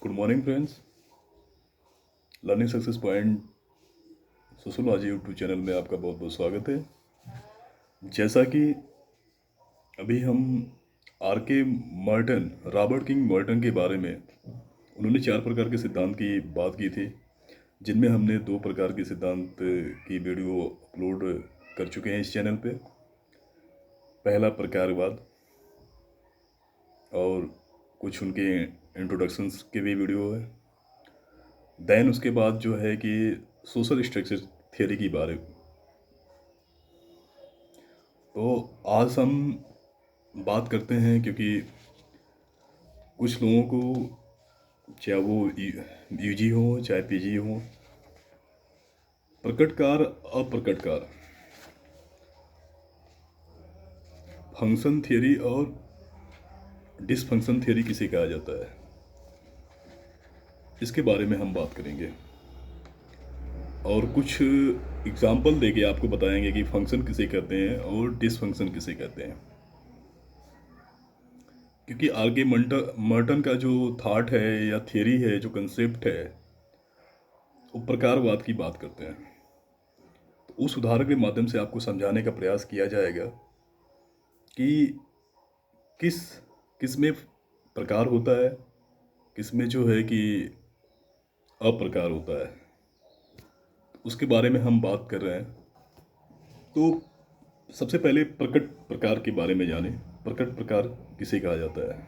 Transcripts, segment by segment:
Good morning friends. Learning success point sociology YouTube channel में आपका बहुत बहुत स्वागत है। जैसा कि अभी हम आर के मर्टन, रॉबर्ट किंग मर्टन के बारे में, उन्होंने 4 प्रकार के सिद्धांत की बात की थी, जिनमें हमने 2 प्रकार के सिद्धांत की वीडियो अपलोड कर चुके हैं इस चैनल पे। पहला प्रकारवाद और कुछ उनके इंट्रोडक्शंस के भी वीडियो है। देन उसके बाद जो है कि सोशल स्ट्रक्चर थियरी की बारे। तो आज हम बात करते हैं, क्योंकि कुछ लोगों को, चाहे वो यूजी हो चाहे पीजी हो, प्रकटकार अप्रकटकार, फंक्शन थियरी और डिसफंक्शन थियरी किसे कहा जाता है, इसके बारे में हम बात करेंगे और कुछ एग्जाम्पल देके आपको बताएंगे कि फंक्शन किसे कहते हैं और डिसफंक्शन किसे कहते हैं। क्योंकि आगे मर्टन का जो थॉट है या थियरी है, जो कंसेप्ट है, वो प्रकारवाद की बात करते हैं। तो उस उदाहरण के माध्यम से आपको समझाने का प्रयास किया जाएगा कि किस किस में प्रकार होता है, किस में जो है कि अप्रकार होता है, उसके बारे में हम बात कर रहे हैं। तो सबसे पहले प्रकट प्रकार के बारे में जानें। प्रकट प्रकार किसे कहा जाता है?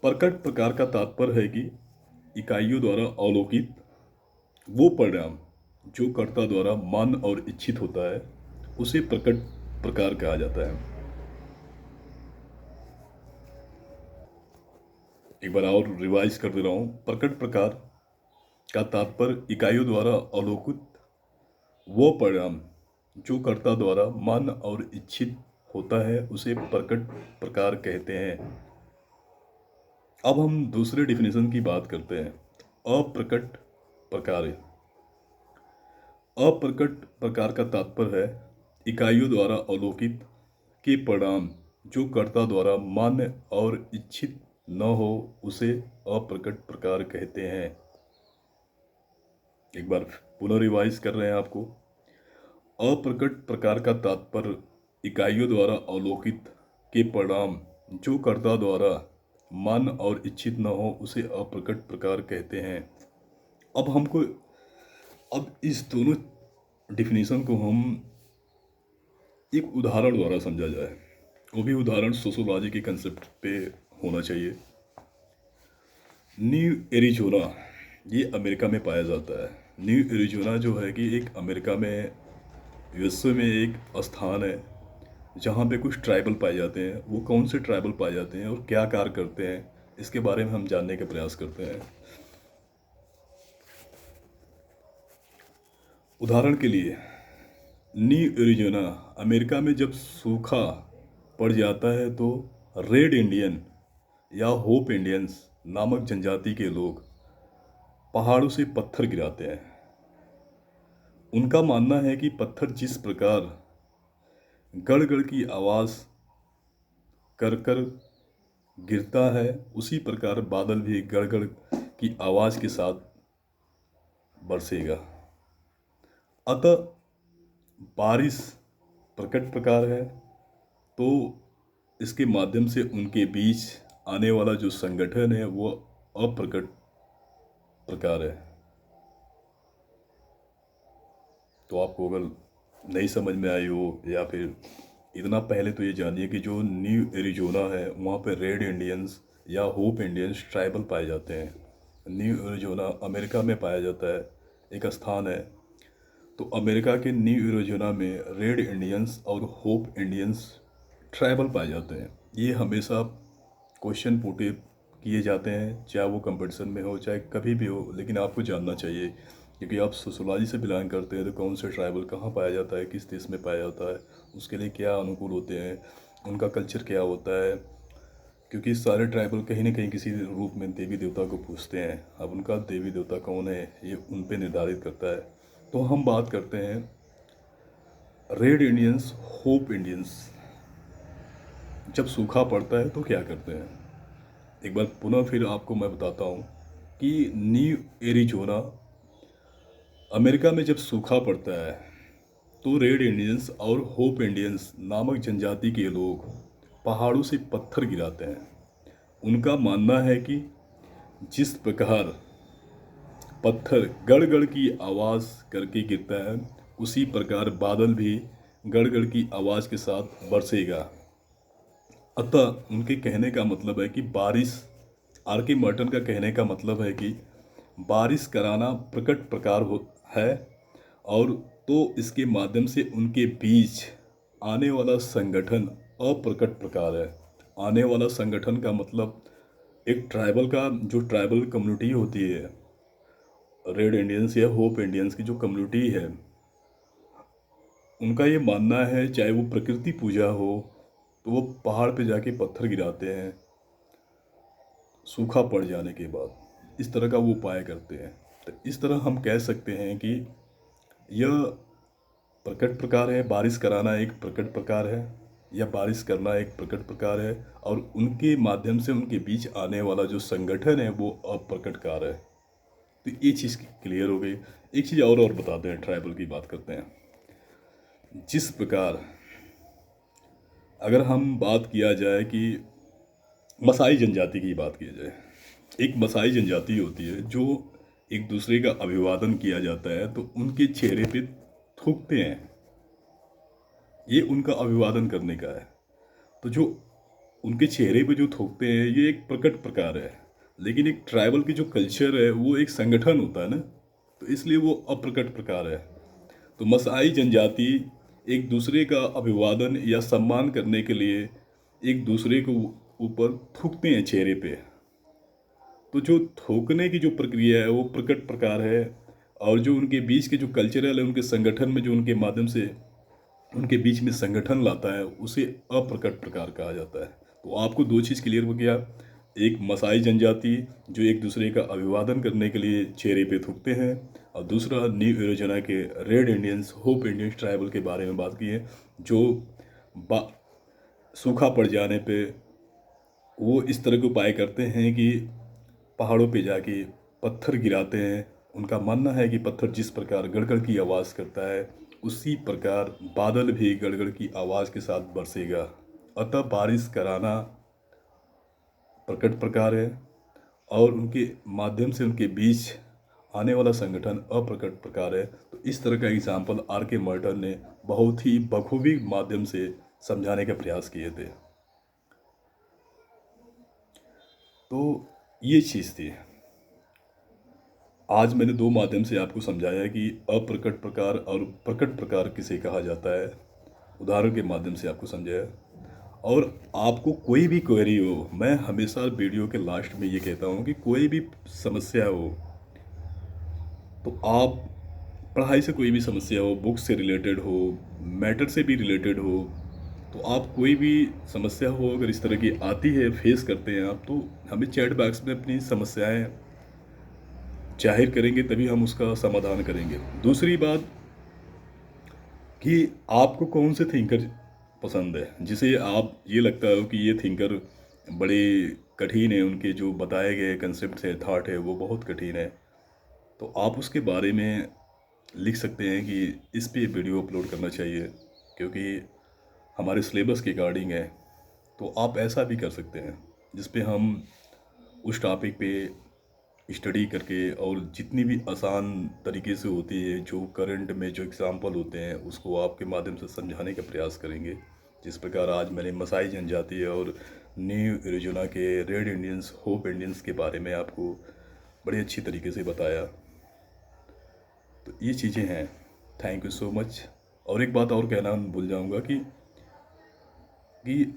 प्रकट प्रकार का तात्पर्य है कि इकाइयों द्वारा अवलोकित वो परिणाम जो कर्ता द्वारा मान्य और इच्छित होता है, उसे प्रकट प्रकार कहा जाता है। एक बार और रिवाइज कर दे रहा हूँ। प्रकट प्रकार का तात्पर्य इकाइयों द्वारा अवलोकित वो परिणाम जो कर्ता द्वारा मान्य और इच्छित होता है, उसे प्रकट प्रकार कहते हैं। अब हम दूसरे डिफिनेशन की बात करते हैं। अप्रकट प्रकार। अप्रकट प्रकार का तात्पर्य है इकाइयों द्वारा अवलोकित के परिणाम जो कर्ता द्वारा मान्य और इच्छित न हो, उसे अप्रकट प्रकार कहते हैं। एक बार पुनः रिवाइज कर रहे हैं आपको। अप्रकट प्रकार का तात्पर्य इकाइयों द्वारा अवलोकित के परिणाम जो कर्ता द्वारा मान्य और इच्छित न हो, उसे अप्रकट प्रकार कहते हैं। अब इस दोनों डिफिनीशन को हम एक उदाहरण द्वारा समझा जाए, वो भी उदाहरण सोशोलॉजी के कंसेप्ट पे होना चाहिए। न्यू एरिजोना, ये अमेरिका में पाया जाता है। न्यू एरिजोना जो है कि एक अमेरिका में, विश्व में एक स्थान है जहाँ पे कुछ ट्राइबल पाए जाते हैं। वो कौन से ट्राइबल पाए जाते हैं और क्या कार्य करते हैं, इसके बारे में हम जानने का प्रयास करते हैं। उदाहरण के लिए, न्यू एरिजोना अमेरिका में जब सूखा पड़ जाता है तो रेड इंडियन या होप इंडियंस नामक जनजाति के लोग पहाड़ों से पत्थर गिराते हैं। उनका मानना है कि पत्थर जिस प्रकार गड़गड़ की आवाज़ कर कर गिरता है, उसी प्रकार बादल भी गड़गड़ की आवाज़ के साथ बरसेगा। अतः बारिश प्रकट प्रकार है, तो इसके माध्यम से उनके बीच आने वाला जो संगठन है वो अप्रकट प्रकार है। तो आपको अगर नहीं समझ में आई हो, या फिर इतना पहले तो ये जानिए कि जो न्यू एरिजोना है वहाँ पे रेड इंडियंस या होप इंडियंस ट्राइबल पाए जाते हैं। न्यू एरिजोना अमेरिका में पाया जाता है, एक स्थान है। तो अमेरिका के न्यू एरिजोना में रेड इंडियंस और होप इंडियंस ट्राइबल पाए जाते हैं। ये हमेशा क्वेश्चन पुटे किए जाते हैं, चाहे वो कंपटीशन में हो चाहे कभी भी हो। लेकिन आपको जानना चाहिए, क्योंकि आप सोशोलॉजी से बिलोंग करते हैं, तो कौन से ट्राइबल कहाँ पाया जाता है, किस देश में पाया जाता है, उसके लिए क्या अनुकूल होते हैं, उनका कल्चर क्या होता है। क्योंकि सारे ट्राइबल कहीं ना कहीं किसी रूप में देवी देवता को पूजते हैं। अब उनका देवी देवता कौन है, ये उन पे निर्धारित करता है। तो हम बात करते हैं रेड इंडियंस, होप इंडियंस। जब सूखा पड़ता है तो क्या करते हैं? एक बार पुनः फिर आपको मैं बताता हूँ कि न्यू एरिजोना अमेरिका में जब सूखा पड़ता है तो रेड इंडियंस और होप इंडियंस नामक जनजाति के लोग पहाड़ों से पत्थर गिराते हैं। उनका मानना है कि जिस प्रकार पत्थर गड़गड़ की आवाज़ करके गिरता है, उसी प्रकार बादल भी गड़गड़ की आवाज़ के साथ बरसेगा। अतः उनके कहने का मतलब है कि बारिश, आर के मर्टन का कहने का मतलब है कि बारिश कराना प्रकट प्रकार हो है, और तो इसके माध्यम से उनके बीच आने वाला संगठन अप्रकट प्रकार है। आने वाला संगठन का मतलब एक ट्राइबल का, जो ट्राइबल कम्युनिटी होती है, रेड इंडियंस या होप इंडियंस की जो कम्युनिटी है, उनका ये मानना है चाहे वो प्रकृति पूजा हो तो वो पहाड़ पे जाके पत्थर गिराते हैं सूखा पड़ जाने के बाद, इस तरह का वो उपाय करते हैं। तो इस तरह हम कह सकते हैं कि यह प्रकट प्रकार है, बारिश कराना एक प्रकट प्रकार है, या बारिश करना एक प्रकट प्रकार है, और उनके माध्यम से उनके बीच आने वाला जो संगठन है वो अप्रकट कार्य है। तो ये चीज़ क्लियर हो गई। एक चीज़ और बताते हैं, ट्राइबल की बात करते हैं। जिस प्रकार अगर हम बात किया जाए कि मसाई जनजाति की बात की जाए, एक मसाई जनजाति होती है जो एक दूसरे का अभिवादन किया जाता है तो उनके चेहरे पे थूकते हैं, ये उनका अभिवादन करने का है। तो जो उनके चेहरे पे जो थूकते हैं ये एक प्रकट प्रकार है, लेकिन एक ट्राइबल की जो कल्चर है वो एक संगठन होता है ना, तो इसलिए वो अप्रकट प्रकार है। तो मसाई जनजाति एक दूसरे का अभिवादन या सम्मान करने के लिए एक दूसरे को ऊपर थूकते हैं चेहरे पे। तो जो थूकने की जो प्रक्रिया है वो प्रकट प्रकार है, और जो उनके बीच के जो कल्चरल है, उनके संगठन में जो उनके माध्यम से उनके बीच में संगठन लाता है, उसे अप्रकट प्रकार कहा जाता है। तो आपको दो चीज़ क्लियर हो गया, एक मसाई जनजाति जो एक दूसरे का अभिवादन करने के लिए चेहरे पे थूकते हैं, और दूसरा न्यू एरिजोना के red Indians, hope Indians tribal के बारे में बात की है, जो सूखा पड़ जाने पे वो इस तरह के उपाय करते हैं कि पहाड़ों पे जाके पत्थर गिराते हैं। उनका मानना है कि पत्थर जिस प्रकार गड़गड़ की आवाज़ करता है, उसी प्रकार बादल भी गड़गड़ की आवाज़ के साथ बरसेगा। अतः बारिश कराना प्रकट प्रकार है, और उनके माध्यम से उनके बीच आने वाला संगठन अप्रकट प्रकार है। तो इस तरह का एग्जाम्पल आर के मर्टन ने बहुत ही बखूबी माध्यम से समझाने का प्रयास किए थे। तो ये चीज़ थी। आज मैंने दो माध्यम से आपको समझाया कि अप्रकट प्रकार और प्रकट प्रकार किसे कहा जाता है, उदाहरण के माध्यम से आपको समझाया। और आपको कोई भी क्वेरी हो, मैं हमेशा वीडियो के लास्ट में ये कहता हूँ कि कोई भी समस्या हो, तो आप पढ़ाई से कोई भी समस्या हो, बुक से रिलेटेड हो, मैटर से भी रिलेटेड हो, तो आप कोई भी समस्या हो अगर इस तरह की आती है, फेस करते हैं आप, तो हमें चैट बॉक्स में अपनी समस्याएं जाहिर करेंगे, तभी हम उसका समाधान करेंगे। दूसरी बात कि आपको कौन से थिंकर पसंद है, जिसे आप ये लगता हो कि ये थिंकर बड़े कठिन है, उनके जो बताए गए कंसेप्ट है, थाट है, वो बहुत कठिन है, तो आप उसके बारे में लिख सकते हैं कि इस पे वीडियो अपलोड करना चाहिए, क्योंकि हमारे सिलेबस के अकॉर्डिंग है। तो आप ऐसा भी कर सकते हैं जिस पे हम उस टॉपिक पे स्टडी करके, और जितनी भी आसान तरीके से होती है, जो करंट में जो एग्जाम्पल होते हैं, उसको आपके माध्यम से समझाने का प्रयास करेंगे। जिस प्रकार आज मैंने मसाई जनजाति और न्यू एरिजोना के रेड इंडियंस, होप इंडियंस के बारे में आपको बड़ी अच्छी तरीके से बताया। तो ये चीज़ें हैं। Thank you so much. और एक बात और कहना भूल जाऊंगा कि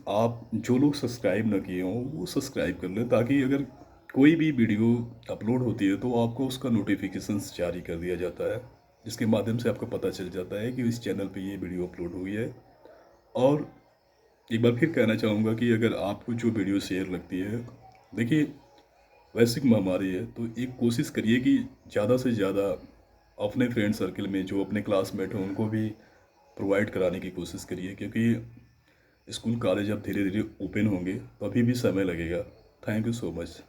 आप जो लोग सब्सक्राइब न किए हों वो सब्सक्राइब कर लें, ताकि अगर कोई भी वीडियो अपलोड होती है तो आपको उसका नोटिफिकेशंस जारी कर दिया जाता है, जिसके माध्यम से आपको पता चल जाता है कि इस चैनल पे ये वीडियो अपलोड हुई है। और एक बार फिर कहना चाहूँगा कि अगर आपको जो वीडियो शेयर लगती है, देखिए वैश्विक महामारी है, तो एक कोशिश करिए कि ज़्यादा से ज़्यादा अपने फ्रेंड सर्कल में जो अपने क्लासमेट हैं उनको भी प्रोवाइड कराने की कोशिश करिए, क्योंकि स्कूल कॉलेज अब धीरे धीरे ओपन होंगे तो अभी भी समय लगेगा। Thank you so much.